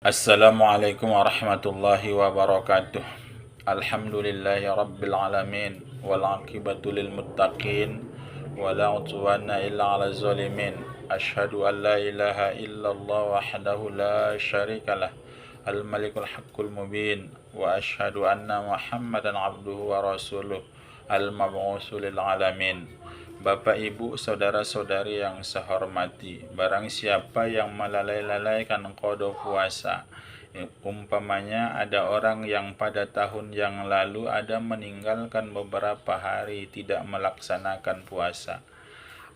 Assalamualaikum warahmatullahi wabarakatuh. Alhamdulillahi rabbil alamin wal aqibatu lil muttaqin wala udwana illa 'alal zalimin. Asyhadu an la ilaha illallah wahdahu la syarikalah al malikul haqqul mubin wa asyhadu anna muhammadan abduhu wa rasuluh al mab'usu lil alamin. Bapak, Ibu, saudara-saudari yang saya hormati, barang siapa yang melalaikan qada puasa, umpamanya ada orang yang pada tahun yang lalu ada meninggalkan beberapa hari tidak melaksanakan puasa,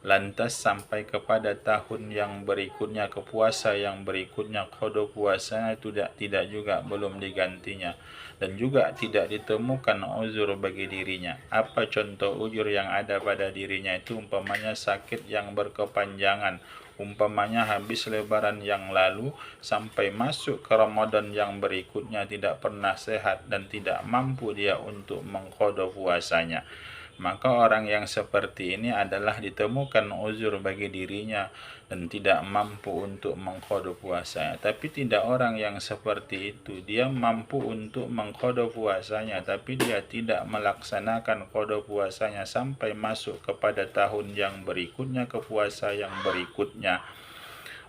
lantas sampai kepada tahun yang berikutnya, ke puasa yang berikutnya, qada puasanya tidak juga belum digantinya, dan juga tidak ditemukan uzur bagi dirinya. Apa contoh uzur yang ada pada dirinya itu? Umpamanya sakit yang berkepanjangan, umpamanya habis lebaran yang lalu sampai masuk ke Ramadan yang berikutnya tidak pernah sehat dan tidak mampu dia untuk mengqada puasanya. Maka orang yang seperti ini adalah ditemukan uzur bagi dirinya dan tidak mampu untuk mengqada puasanya. Tapi tidak orang yang seperti itu, dia mampu untuk mengqada puasanya tapi dia tidak melaksanakan qada puasanya sampai masuk kepada tahun yang berikutnya, ke puasa yang berikutnya.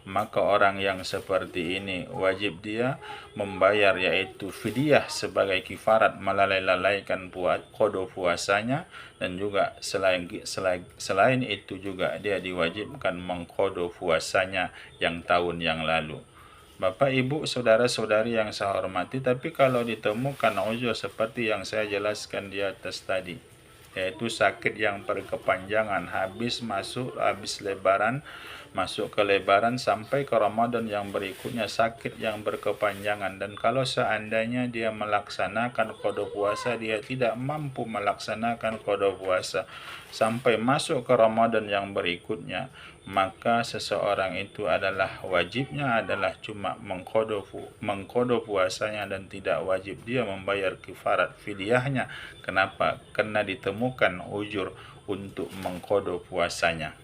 Maka orang yang seperti ini wajib dia membayar, yaitu fidyah sebagai kifarat melalaikan qada puasanya, dan juga selain itu juga dia diwajibkan mengqada puasanya yang tahun yang lalu. Bapak, Ibu, saudara-saudari yang saya hormati, tapi kalau ditemukan uzur seperti yang saya jelaskan di atas tadi, yaitu sakit yang berkepanjangan, habis lebaran, masuk ke lebaran sampai ke Ramadan yang berikutnya, sakit yang berkepanjangan, dan kalau seandainya dia melaksanakan qada puasa, dia tidak mampu melaksanakan qada puasa sampai masuk ke Ramadan yang berikutnya, maka seseorang itu adalah wajibnya adalah cuma mengqada puasanya dan tidak wajib dia membayar kifarat fidyahnya. Kenapa? Karena ditemukan uzur untuk mengqada puasanya.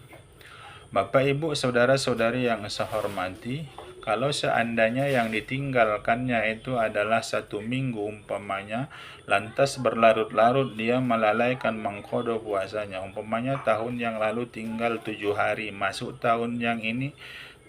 Bapak, Ibu, saudara-saudari yang saya hormati, kalau seandainya yang ditinggalkannya itu adalah 1 minggu umpamanya, lantas berlarut-larut dia melalaikan mengqada puasanya, umpamanya tahun yang lalu tinggal 7 hari, masuk tahun yang ini,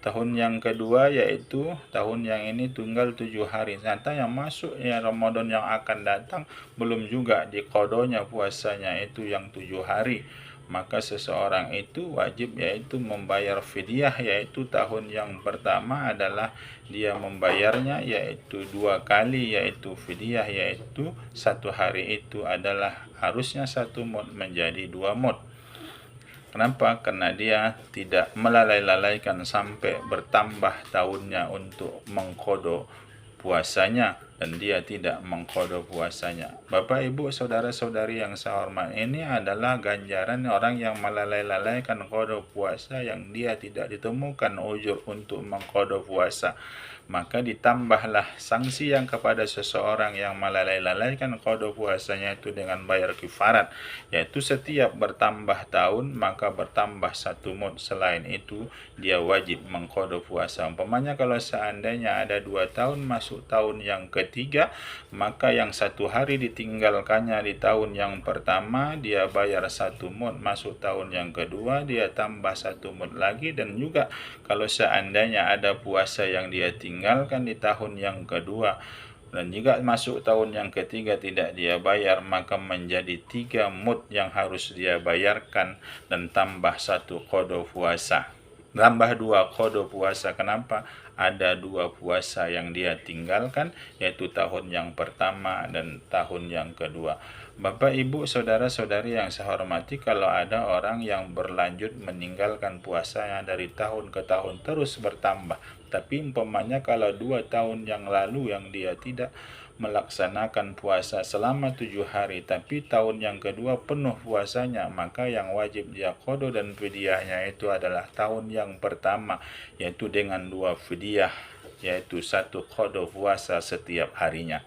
tahun yang kedua, yaitu tahun yang ini tinggal 7 hari. Ternyata yang masuk ya Ramadan yang akan datang belum juga diqadanya puasanya itu yang 7 hari. Maka seseorang itu wajib yaitu membayar fidyah, yaitu tahun yang pertama adalah dia membayarnya yaitu 2 kali, yaitu fidyah, yaitu 1 hari itu adalah harusnya 1 mud menjadi 2 mud. Kenapa? Karena dia tidak melalaikan sampai bertambah tahunnya untuk mengqada puasanya, dan dia tidak mengqada puasanya. Bapak, Ibu, saudara-saudari yang saya hormati, ini adalah ganjaran orang yang melalaikan qada puasa yang dia tidak ditemukan uzur untuk mengqada puasa. Maka ditambahlah sanksi yang kepada seseorang yang melalaikan qada puasanya itu dengan bayar kifarat, yaitu setiap bertambah tahun maka bertambah 1 mud. Selain itu dia wajib mengqada puasa. Umpamanya kalau seandainya ada 2 tahun masuk tahun yang ketiga, maka yang 1 hari ditinggalkannya di tahun yang pertama dia bayar 1 mud, masuk tahun yang kedua dia tambah 1 mud lagi, dan juga kalau seandainya ada puasa yang dia tinggalkan di tahun yang kedua dan juga masuk tahun yang ketiga tidak dia bayar, maka menjadi 3 mud yang harus dia bayarkan, dan tambah 1 qada puasa, tambah 2 qada puasa. Kenapa? Ada 2 puasa yang dia tinggalkan, yaitu tahun yang pertama dan tahun yang kedua. Bapak, Ibu, saudara-saudari yang saya hormati, kalau ada orang yang berlanjut meninggalkan puasanya dari tahun ke tahun terus bertambah, tapi umpamanya kalau 2 tahun yang lalu yang dia tidak melaksanakan puasa selama 7 hari, tapi tahun yang kedua penuh puasanya, maka yang wajib dia qada dan fidyahnya itu adalah tahun yang pertama, yaitu dengan 2 fidyah, yaitu 1 qada puasa setiap harinya.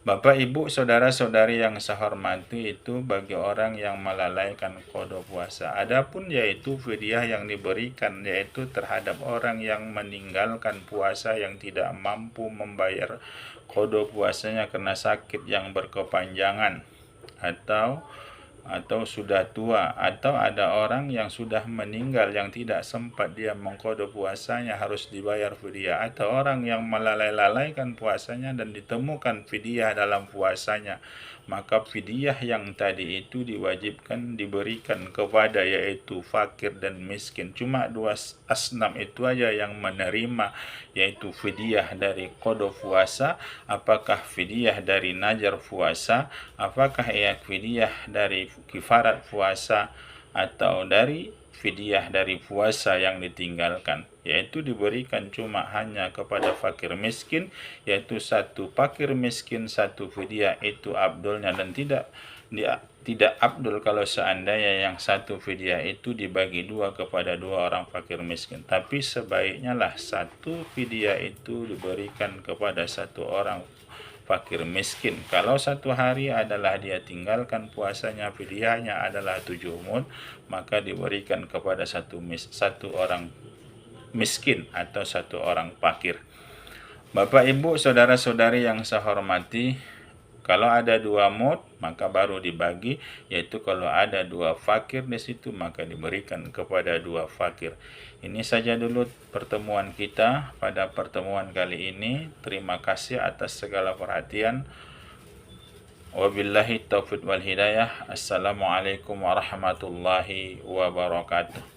Bapak, Ibu, saudara-saudari yang saya hormati, itu bagi orang yang melalaikan qada puasa. Adapun yaitu fidyah yang diberikan yaitu terhadap orang yang meninggalkan puasa yang tidak mampu membayar qada puasanya karena sakit yang berkepanjangan atau sudah tua, atau ada orang yang sudah meninggal yang tidak sempat dia mengqada puasanya harus dibayar fidyah, atau orang yang melalaikan puasanya dan ditemukan fidyah dalam puasanya, maka fidyah yang tadi itu diwajibkan diberikan kepada yaitu fakir dan miskin. Cuma dua asnaf itu aja yang menerima yaitu fidyah dari qada puasa. Apakah fidyah dari najar puasa, apakah ia fidyah dari kifarat puasa, atau dari fidyah dari puasa yang ditinggalkan, yaitu diberikan cuma hanya kepada fakir miskin, yaitu satu fakir miskin satu fidyah. Itu abdulnya, dan tidak abdul kalau seandainya yang satu fidyah itu dibagi dua kepada dua orang fakir miskin, tapi sebaiknya lah satu fidyah itu diberikan kepada satu orang fakir miskin. Kalau satu hari adalah dia tinggalkan puasanya, fidyahnya adalah 7 mud, maka diberikan kepada satu orang miskin atau satu orang fakir. Bapak, Ibu, saudara-saudari yang saya hormati, kalau ada 2 mud maka baru dibagi, yaitu kalau ada 2 fakir di situ maka diberikan kepada 2 fakir. Ini saja dulu pertemuan kita pada pertemuan kali ini. Terima kasih atas segala perhatian. Wabillahi taufiq wal hidayah. Assalamualaikum warahmatullahi wabarakatuh.